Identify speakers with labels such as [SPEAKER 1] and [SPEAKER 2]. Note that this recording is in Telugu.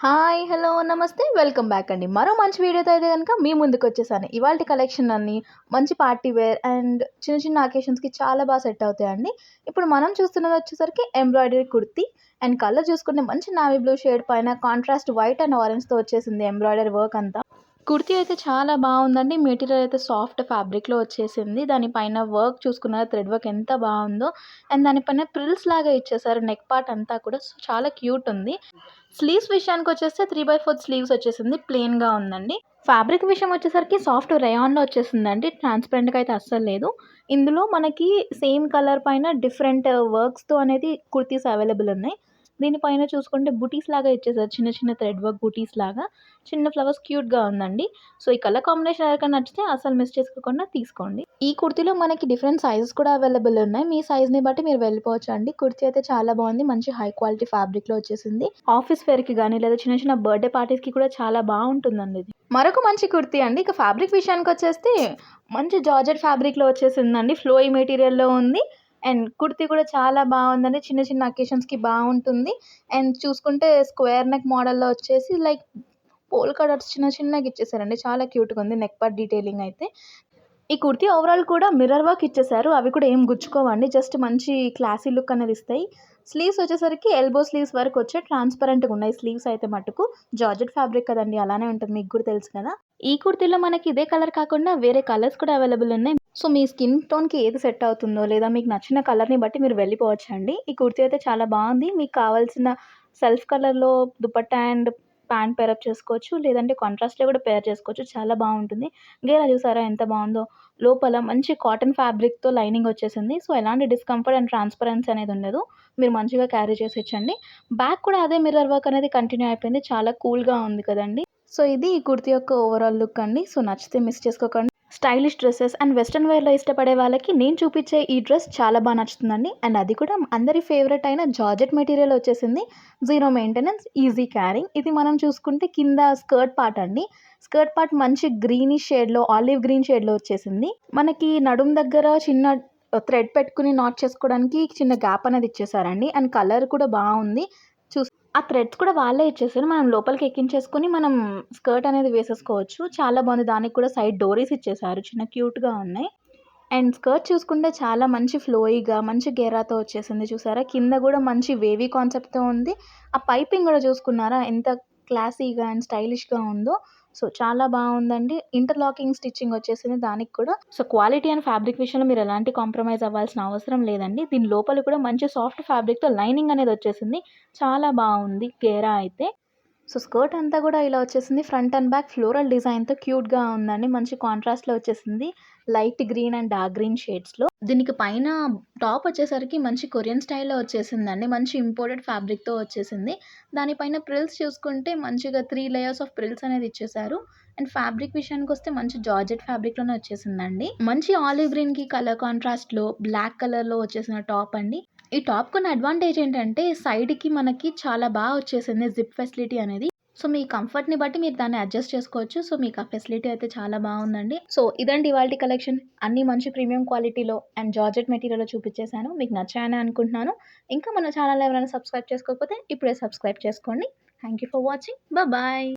[SPEAKER 1] హాయ్! హలో! నమస్తే. వెల్కమ్ బ్యాక్ అండి. మరో మంచి వీడియోతో అయితే గనుక మీ ముందుకొచ్చేసాను. ఇవాల్టి కలెక్షన్ అన్నీ మంచి పార్టీ వేర్ అండ్ చిన్న చిన్న అకేషన్స్‌కి చాలా సెట్ అవుతాయండి. ఇప్పుడు మనం చూస్తున్నది వచ్చేసరికి ఎంబ్రాయిడరీ కుర్తీ అండ్ కలర్ చూసుకుంటే మంచి నావీ బ్లూ షేడ్ పైన కాంట్రాస్ట్ వైట్ అండ్ ఆరెంజ్‌తో వచ్చేసింది ఎంబ్రాయిడరీ వర్క్ అంతా. కుర్తీ అయితే చాలా బాగుందండి. మెటీరియల్ అయితే సాఫ్ట్ ఫ్యాబ్రిక్‌లో వచ్చేసింది. దానిపైన వర్క్ చూసుకున్నారా, థ్రెడ్ వర్క్ ఎంత బాగుందో. అండ్ దానిపైన ప్రిల్స్ లాగా ఇచ్చేసారు. నెక్ పార్ట్ అంతా కూడా చాలా క్యూట్ ఉంది. స్లీవ్స్ విషయానికొచ్చేస్తే 3/4 స్లీవ్స్ వచ్చేసింది. ప్లెయిన్‌గా ఉందండి. ఫ్యాబ్రిక్ విషయం వచ్చేసరికి సాఫ్ట్ రేయాన్‌లో వచ్చేసిందండి. ట్రాన్స్‌పరెంట్‌గా అయితే అస్సలు లేదు. ఇందులో మనకి సేమ్ కలర్ పైన డిఫరెంట్ వర్క్స్‌తో అనేది కుర్తీస్ అవైలబుల్ ఉన్నాయి. దీనిపైన చూసుకుంటే బుటీస్ లాగా ఇచ్చేసారు. చిన్న చిన్న థ్రెడ్ వర్క్ బుటీస్ లాగా. చిన్న ఫ్లవర్స్ క్యూట్‌గా ఉందండి. సో, ఈ కలర్ కాంబినేషన్ ఎవరికైనా నచ్చితే అస్సలు మిస్ చేసుకోకుండా తీసుకోండి. ఈ కుర్తీలో మనకి డిఫరెంట్ సైజెస్ కూడా అవైలబుల్ ఉన్నాయి. మీ సైజ్‌ని బట్టి మీరు వెళ్ళిపోవచ్చండి. కుర్తీ అయితే చాలా బాగుంది. మంచి హై క్వాలిటీ ఫ్యాబ్రిక్‌లో వచ్చేసింది. ఆఫీస్ వేర్‌కి గానీ లేదా చిన్న చిన్న బర్త్‌డే పార్టీస్‌కి కూడా చాలా బాగుంటుందండి ఇది. మరొక మంచి కుర్తీ అండి. ఇక ఫ్యాబ్రిక్ విషయానికొచ్చేస్తే మంచి జార్జెట్ ఫ్యాబ్రిక్‌లో వచ్చేసిందండి. ఫ్లోయీ మెటీరియల్‌లో ఉంది. అండ్ కుర్తీ కూడా చాలా బాగుందండి. చిన్న చిన్న అకేషన్స్‌కి బాగుంటుంది. అండ్ చూసుకుంటే స్క్వేర్ నెక్ మోడల్‌లో వచ్చేసి లైక్ పోల్కా డాట్స్ చిన్న చిన్నగా ఇచ్చేసారండి. చాలా క్యూట్‌గా ఉంది. నెక్ పార్ట్ డీటెయిలింగ్ అయితే. ఈ కుర్తీ ఓవరాల్ కూడా మిర్రర్ వర్క్ ఇచ్చేసారు. అవి కూడా ఏం గుచ్చుకోవండి. జస్ట్ మంచి క్లాసీ లుక్ అనేది ఇస్తాయి. స్లీవ్స్ వచ్చేసరికి ఎల్బో స్లీవ్స్ వరకు వచ్చే ట్రాన్స్‌పరెంట్‌గా ఉన్నాయి స్లీవ్స్ అయితే మట్టుకు. జార్జెట్ ఫ్యాబ్రిక్ కదండీ! అలానే ఉంటుంది. మీకు కూడా తెలుసు కదా! ఈ కుర్తీలో మనకి ఇదే కలర్ కాకుండా వేరే కలర్స్ కూడా అవైలబుల్ ఉన్నాయి. సో, మీ స్కిన్ టోన్‌కి ఏది సెట్ అవుతుందో లేదా మీకు నచ్చిన కలర్‌ని బట్టి మీరు వెళ్ళిపోవచ్చండి. ఈ కుర్తీ అయితే చాలా బాగుంది. మీకు కావాల్సిన సెల్ఫ్ కలర్‌లో దుపట్టా అండ్ ప్యాంట్ పేరప్ చేసుకోవచ్చు. లేదంటే కాంట్రాస్ట్‌లో కూడా పేర్ చేసుకోవచ్చు. చాలా బాగుంటుంది. గేరా చూసారా ఎంత బాగుందో! లోపల మంచి కాటన్ ఫ్యాబ్రిక్‌తో లైనింగ్ వచ్చేసింది. సో, ఎలాంటి డిస్కంఫర్ట్ అండ్ ట్రాన్స్‌పరెన్సీ అనేది ఉండదు. మీరు మంచిగా క్యారీ చేసేయొచ్చండి. బ్యాక్ కూడా అదే మిర్రర్ వర్క్ అనేది కంటిన్యూ అయిపోయింది. చాలా కూల్‌గా ఉంది కదండీ! సో, ఇది ఈ కుర్తీ యొక్క ఓవరాల్ లుక్ అండి. సో, నచ్చితే మిస్ చేసుకోకండి. స్టైలిష్ డ్రెసెస్ అండ్ వెస్టర్న్ వేర్‌లో ఇష్టపడే వాళ్ళకి నేను చూపించే ఈ డ్రెస్ చాలా నచ్చుతుందండి. అండ్ అది కూడా అందరి ఫేవరెట్ అయిన జార్జెట్ మెటీరియల్ వచ్చేసింది. Zero maintenance, easy carrying. ఇది మనం చూసుకుంటే కింద స్కర్ట్ పార్ట్ అండి. స్కర్ట్ పార్ట్ మంచి గ్రీనిష్ షేడ్‌లో, ఆలివ్ గ్రీన్ షేడ్‌లో వచ్చేసింది. మనకి నడుము దగ్గర చిన్న థ్రెడ్ పెట్టుకొని నాట్ చేసుకోవడానికి చిన్న గ్యాప్ అనేది ఇచ్చేసారండి. అండ్ కలర్ కూడా బాగుంది. ఆ థ్రెడ్స్ కూడా వాళ్ళే ఇచ్చేసారు. మనం లోపలికి ఎక్కించేసుకొని మనం స్కర్ట్ అనేది వేసేసుకోవచ్చు. చాలా బాగుంది. దానికి కూడా సైడ్ డోరీస్ ఇచ్చేసారు. చిన్న క్యూట్‌గా ఉన్నాయి. అండ్ స్కర్ట్ చూసుకుంటే చాలా మంచి ఫ్లోయీగా, మంచి గేరాతో వచ్చేసింది చూసారా? కింద గూడా మంచి వేవీ కాన్సెప్ట్‌తో ఉంది. ఆ పైపింగ్ గూడా చూసుకున్నారా? ఎంత క్లాసీగా అండ్ స్టైలిష్‌గా ఉందో. సో, చాలా బావుందండి. ఇంటర్లాకింగ్ స్టిచ్చింగ్ వచ్చేసింది దానికి కూడా. సో, క్వాలిటీ అండ్ ఫ్యాబ్రిక్ విషయంలో మీరు ఎలాంటి కాంప్రమైజ్ అవ్వాల్సిన అవసరం లేదండి. దీని లోపల కూడా మంచి సాఫ్ట్ ఫ్యాబ్రిక్‌తో లైనింగ్ అనేది వచ్చేసింది. చాలా బావుంది గేరా అయితే. సో, స్కర్ట్ అంతా గూడా ఇలా వచ్చేసింది. ఫ్రంట్ అండ్ బ్యాక్ ఫ్లోరల్ డిజైన్‌తో క్యూట్‌గా ఉందండి. మంచి కాంట్రాస్ట్‌లో వచ్చేసింది. Light green and dark green షేడ్స్‌లో. దీనికి పైన టాప్ వచ్చేసరికి మంచి కొరియన్ స్టైల్‌లో వచ్చేసిందండి. మంచి ఇంపోర్టెడ్ ఫ్యాబ్రిక్‌తో వచ్చేసింది. దానిపైన ప్రిల్స్ చూసుకుంటే మంచిగా 3 లేయర్స్ ఆఫ్ ప్రిల్స్ అనేది ఇచ్చేసారు. అండ్ ఫ్యాబ్రిక్ విషయానికొస్తే మంచి జార్జెట్ ఫ్యాబ్రిక్‌లోనే వచ్చేసిందండి. మంచి ఆలివ్ గ్రీన్‌కి కలర్ కాంట్రాస్ట్‌లో బ్లాక్ కలర్‌లో వచ్చేసిన టాప్ అండి. ఈ టాప్‌కున్న అడ్వాంటేజ్ ఏంటంటే సైడ్‌కి మనకి చాలా వచ్చేసింది జిప్ ఫెసిలిటీ అనేది. సో, మీ కంఫర్ట్‌ని బట్టి మీరు దాన్ని అడ్జస్ట్ చేసుకోవచ్చు. సో, మీకు ఆ ఫెసిలిటీ అయితే చాలా బావుందండి. సో, ఇదండి ఇవాల్టి కలెక్షన్. అన్నీ మంచి ప్రీమియం క్వాలిటీలో అండ్ జార్జెట్ మెటీరియల్‌లో చూపించేసాను. మీకు నచ్చాయని అనుకుంటున్నాను. ఇంకా మన ఛానెల్‌ని ఎవరైనా సబ్స్క్రైబ్ చేసుకోకపోతే ఇప్పుడే సబ్స్క్రైబ్ చేసుకోండి. Thank you for watching. Bye.